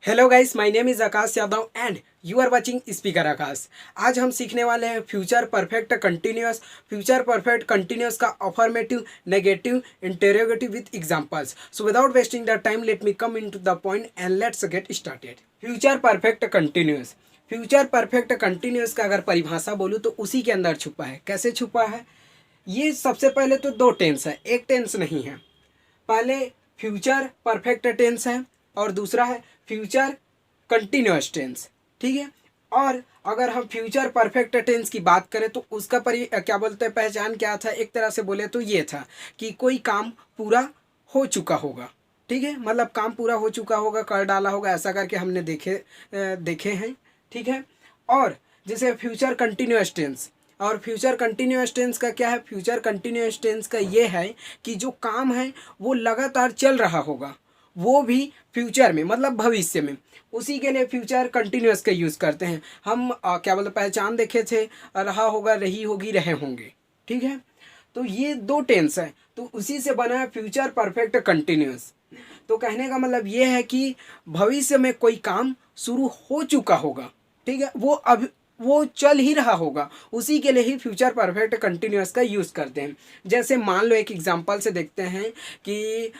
Hello guys, my name is Akash Yadav and you are watching speaker Akash. आज हम सीखने वाले हैं future perfect continuous. Future perfect continuous का affirmative, negative, interrogative with examples. So without wasting the time let me come into the point and let's get started. Future perfect continuous. Future perfect continuous का अगर परिभाषा बोलूँ तो उसी के अंदर छुपा है। कैसे छुपा है? ये सबसे पहले तो दो टेंस है, एक टेंस नहीं है। पहले फ्यूचर परफेक्ट टेंस है और दूसरा है फ्यूचर कंटिन्यूअस टेंस। ठीक है। और अगर हम फ्यूचर परफेक्ट टेंस की बात करें तो उसका क्या बोलते हैं, पहचान क्या था? एक तरह से बोले तो ये था कि कोई काम पूरा हो चुका होगा। ठीक है, मतलब काम पूरा हो चुका होगा, कर डाला होगा, ऐसा करके हमने देखे हैं। ठीक है। और जैसे फ्यूचर कंटिन्यूअस टेंस, और फ्यूचर कंटिन्यूअस टेंस का क्या है? फ्यूचर कंटिन्यूअस टेंस का ये है कि जो काम है वो लगातार चल रहा होगा, वो भी फ्यूचर में, मतलब भविष्य में। उसी के लिए फ्यूचर कंटिन्यूअस का यूज़ करते हैं हम। क्या बोलते, पहचान देखे थे, रहा होगा, रही होगी, रहे होंगे। ठीक है। तो ये दो टेंस है, तो उसी से बना है फ्यूचर परफेक्ट कंटिन्यूअस। तो कहने का मतलब ये है कि भविष्य में कोई काम शुरू हो चुका होगा। ठीक है, वो चल ही रहा होगा, उसी के लिए ही फ्यूचर परफेक्ट कंटिन्यूअस का यूज़ करते हैं। जैसे मान लो एक एग्जांपल से देखते हैं कि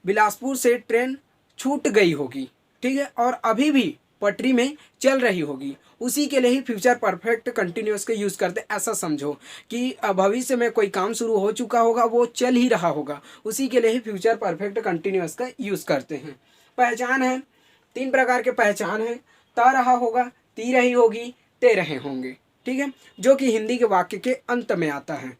बिलासपुर से ट्रेन छूट गई होगी। ठीक है, और अभी भी पटरी में चल रही होगी, उसी के लिए ही फ्यूचर परफेक्ट कंटिन्यूअस का यूज़ करते हैं। ऐसा समझो कि भविष्य में कोई काम शुरू हो चुका होगा, वो चल ही रहा होगा, उसी के लिए ही फ्यूचर परफेक्ट कंटिन्यूअस का यूज़ करते हैं। पहचान है, तीन प्रकार के पहचान है। त रहा होगा, ती रही होगी, ते रहे होंगे। ठीक है, जो कि हिंदी के वाक्य के अंत में आता है।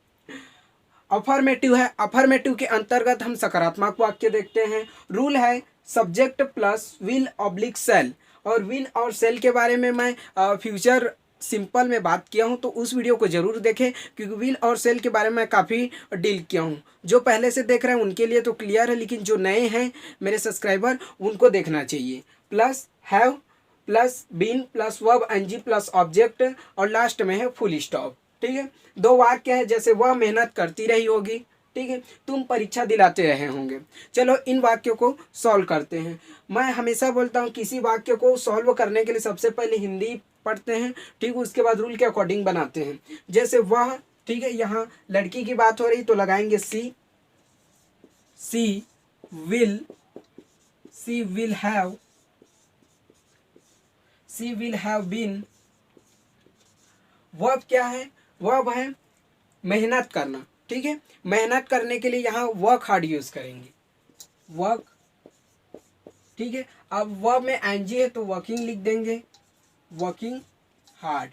अफर्मेटिव है, अफर्मेटिव के अंतर्गत हम सकारात्मक वाक्य देखते हैं। रूल है subject plus will oblique shall. और विल और सेल के बारे में मैं फ्यूचर सिंपल में बात किया हूँ, तो उस वीडियो को जरूर देखें, क्योंकि विल और सेल के बारे में मैं काफ़ी डील किया हूँ। जो पहले से देख रहे हैं उनके लिए तो क्लियर है, लेकिन जो नए हैं मेरे सब्सक्राइबर, उनको देखना चाहिए। Plus have plus been plus verb NG plus object, और लास्ट में है फुल स्टॉप। ठीक है, दो वाक्य है, जैसे वह मेहनत करती रही होगी, ठीक है, तुम परीक्षा दिलाते रहे होंगे। चलो इन वाक्यों को सॉल्व करते हैं। मैं हमेशा बोलता हूँ किसी वाक्य को सॉल्व करने के लिए सबसे पहले हिंदी पढ़ते हैं, ठीक, उसके बाद रूल के अकॉर्डिंग बनाते हैं। जैसे वह, ठीक है, यहाँ लड़की की बात हो रही तो लगाएंगे she. She will, she will have, she will have been. Verb क्या है? वर्ब है मेहनत करना। ठीक है, मेहनत करने के लिए यहाँ वर्क हार्ड यूज करेंगे, वर्क। ठीक है, अब वर्ब में एनजी है तो वर्किंग लिख देंगे, वर्किंग हार्ड।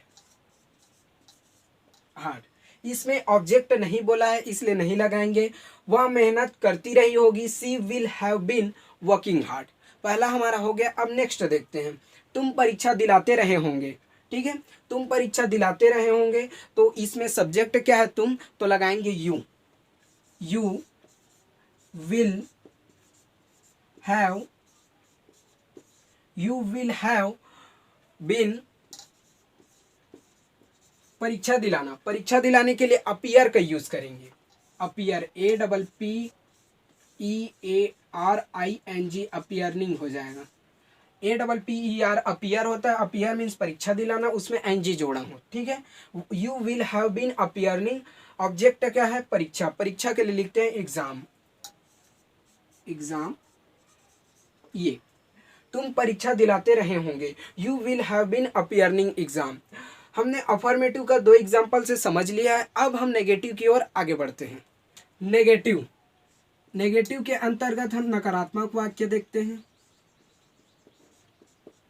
हार्ड इसमें ऑब्जेक्ट नहीं बोला है इसलिए नहीं लगाएंगे। वह मेहनत करती रही होगी, she will have been working hard. पहला हमारा हो गया। अब नेक्स्ट देखते हैं, तुम परीक्षा दिलाते रहे होंगे। ठीक है, तुम परीक्षा दिलाते रहे होंगे, तो इसमें सब्जेक्ट क्या है? तुम, तो लगाएंगे you. You will have, you will have been, परीक्षा दिलाना। परीक्षा दिलाने के लिए अपीयर का यूज करेंगे, appear, A double P E A R I N G, appearing हो जाएगा। A double P E R appear होता है, अपीयर मीन्स परीक्षा दिलाना, उसमें एन जी जोड़ा हूँ। ठीक है, you will have been appearing. Object क्या है? परीक्षा। परीक्षा के लिए लिखते हैं एग्जाम, एग्जाम। ये तुम परीक्षा दिलाते रहे होंगे, you will have been appearing exam. हमने अफर्मेटिव का दो एग्जाम्पल से समझ लिया है। अब हम नेगेटिव की ओर आगे बढ़ते हैं। नेगेटिव, नेगेटिव के अंतर्गत हम नकारात्मक वाक्य देखते हैं।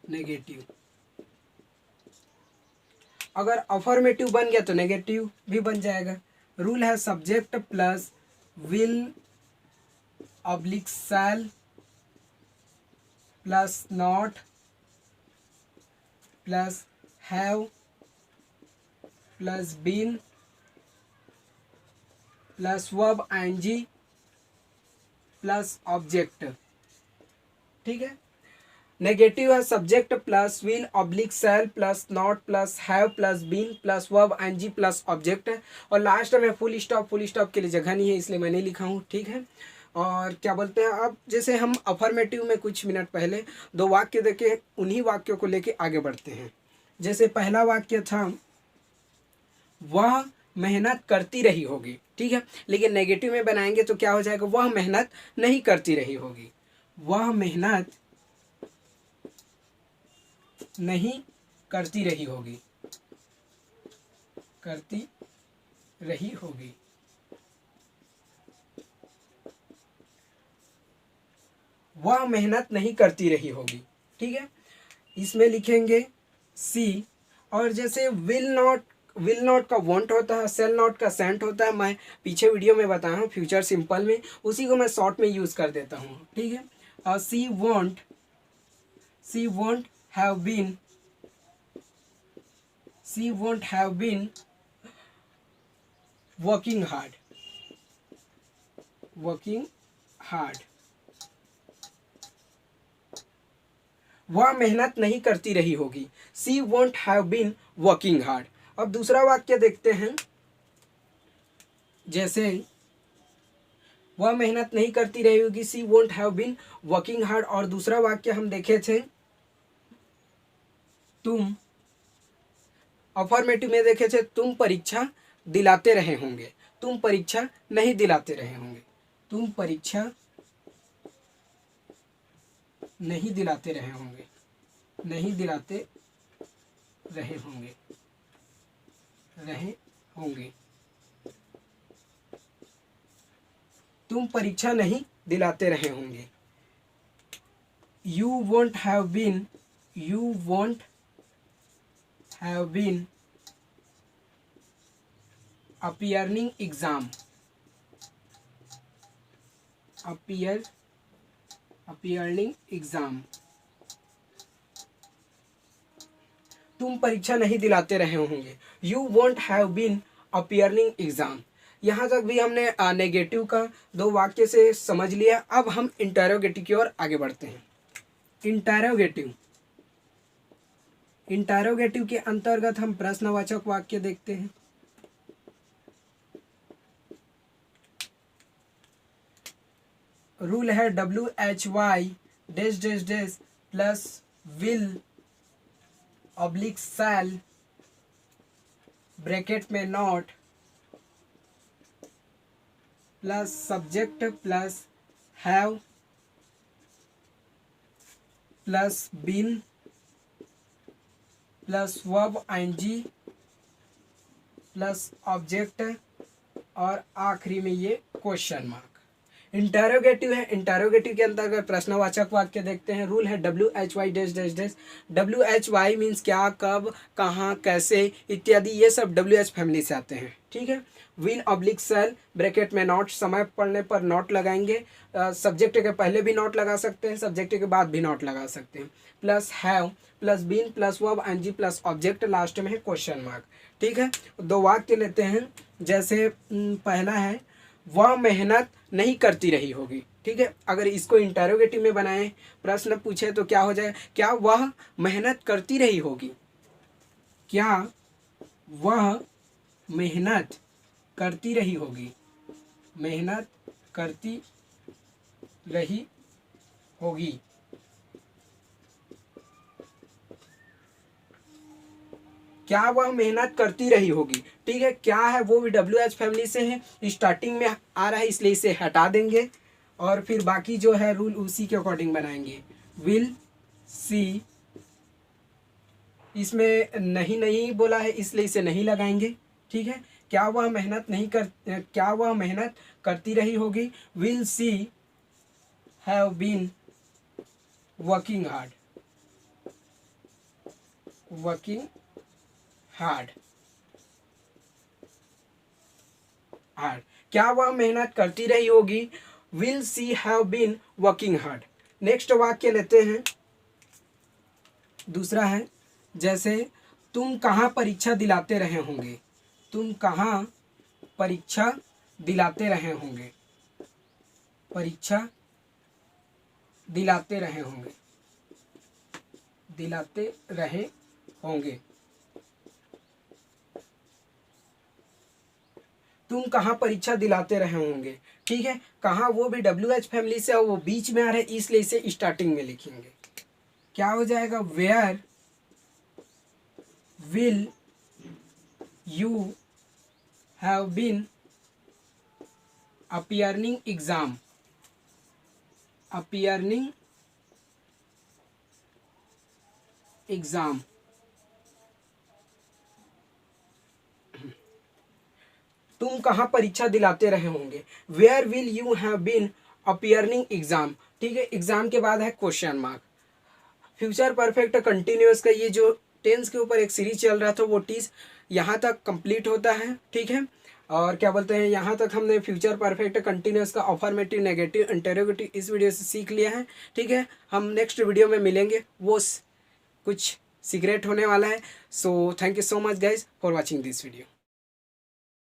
नेगेटिव, अगर अफर्मेटिव बन गया तो नेगेटिव भी बन जाएगा। रूल है subject plus will oblique shall plus not plus have plus been plus verb ING plus object. ठीक है, नेगेटिव है subject plus will oblique shall plus not plus have plus been plus verb NG plus object है, और last में full stop. Full stop के लिए जगह नहीं है इसलिए मैं नहीं लिखा हूँ। ठीक है, और क्या बोलते हैं, अब जैसे हम अफर्मेटिव में कुछ मिनट पहले दो वाक्य देखे, उन्हीं वाक्यों को लेके आगे बढ़ते हैं। जैसे पहला वाक्य था वह मेहनत करती रही होगी, ठीक है, लेकिन नेगेटिव में बनाएंगे तो क्या हो जाएगा, वह मेहनत नहीं करती रही होगी। वह मेहनत नहीं करती रही होगी, करती रही होगी। वह मेहनत नहीं करती रही होगी, ठीक है। इसमें लिखेंगे सी। और जैसे विल नॉट का वॉन्ट होता है, सेल नॉट का सेंट होता है, मैं पीछे वीडियो में बताया हूँ फ्यूचर सिंपल में, उसी को मैं शॉर्ट में यूज़ कर देता हूँ, ठीक है। और she won't have been, she won't have been working hard, working hard. वह मेहनत नहीं करती रही होगी, she won't have been working hard. अब दूसरा वाक्य देखते हैं। जैसे वह मेहनत नहीं करती रही होगी, she won't have been working hard. और दूसरा वाक्य हम देखे थे, तुम अफर्मेटिव में देखे थे, तुम परीक्षा दिलाते रहे होंगे, तुम परीक्षा नहीं दिलाते रहे होंगे, तुम परीक्षा नहीं दिलाते रहे होंगे, नहीं दिलाते रहे होंगे, रहे होंगे। तुम परीक्षा नहीं दिलाते रहे होंगे। You won't have been appearing exam, appearing exam। तुम परीक्षा नहीं दिलाते रहे होंगे, You won't have been appearing exam। यहाँ तक भी हमने नेगेटिव का दो वाक्य से समझ लिया। अब हम इंटरोगेटिव की ओर आगे बढ़ते हैं। इंटरोगेटिव के अंतर्गत हम प्रश्नवाचक वाक्य देखते हैं। रूल है WHY dash dash dash plus will oblique shall bracket में not plus subject plus have plus been plus verb ING plus object और आखिरी में ये क्वेश्चन मार्क। इंटरोगेटिव है, इंटरोगेटिव के अंतर्गत प्रश्नवाचक वाक्य देखते हैं। रूल है WHY dash dash dash. WHY means क्या, कब, कहाँ, कैसे इत्यादि, ये सब WH फैमिली से आते हैं, ठीक है। विल ऑब्लिक शैल ब्रैकेट में नॉट, समय पढ़ने पर नॉट लगाएंगे, सब्जेक्ट के पहले भी नॉट लगा सकते हैं, सब्जेक्ट के बाद भी नॉट लगा सकते हैं। Plus have plus been plus verb ING plus object, last में है क्वेश्चन मार्क, ठीक है। दो वाक्य लेते हैं। जैसे पहला है वह मेहनत नहीं करती रही होगी, ठीक है। अगर इसको इंटरोगेटिव में बनाएं, प्रश्न पूछे तो क्या हो जाए, क्या वह मेहनत करती रही होगी, क्या वह मेहनत करती रही होगी, मेहनत करती रही होगी। क्या वह मेहनत करती रही होगी, ठीक है। क्या है वो भी WH फैमिली से है, स्टार्टिंग में आ रहा है इसलिए इसे हटा देंगे और फिर बाकी जो है रूल उसी के अकॉर्डिंग बनाएंगे। विल सी, इसमें नहीं बोला है इसलिए इसे नहीं लगाएंगे, ठीक है। क्या वह मेहनत करती रही होगी, will she have been working hard, working hard. क्या वह मेहनत करती रही होगी, will she have been working hard. Next वाक्य लेते हैं। दूसरा है, जैसे तुम कहाँ परीक्षा दिलाते रहे होंगे, तुम कहाँ परीक्षा दिलाते रहे होंगे, परीक्षा दिलाते रहे होंगे, दिलाते रहे होंगे। तुम कहाँ परीक्षा दिलाते रहे होंगे, ठीक है। कहाँ, वो भी WH फैमिली से, वो बीच में आ रहे इसलिए इसे स्टार्टिंग में लिखेंगे। क्या हो जाएगा, where will you have been appearing exam, appearing exam, तुम कहाँ परीक्षा दिलाते रहे होंगे। Where will you have been appearing exam, ठीक है। एग्जाम के बाद है question mark. Future perfect continuous का ये जो टेंस के ऊपर एक सीरीज चल रहा था वो टीज यहाँ तक कंप्लीट होता है, ठीक है। और क्या बोलते हैं, यहाँ तक हमने फ्यूचर परफेक्ट कंटिन्यूअस का अफर्मेटिव, नेगेटिव, इंटरोगेटिव इस वीडियो से सीख लिया है, ठीक है। हम नेक्स्ट वीडियो में मिलेंगे, वो कुछ सीक्रेट होने वाला है। So thank you so much guys for watching this video.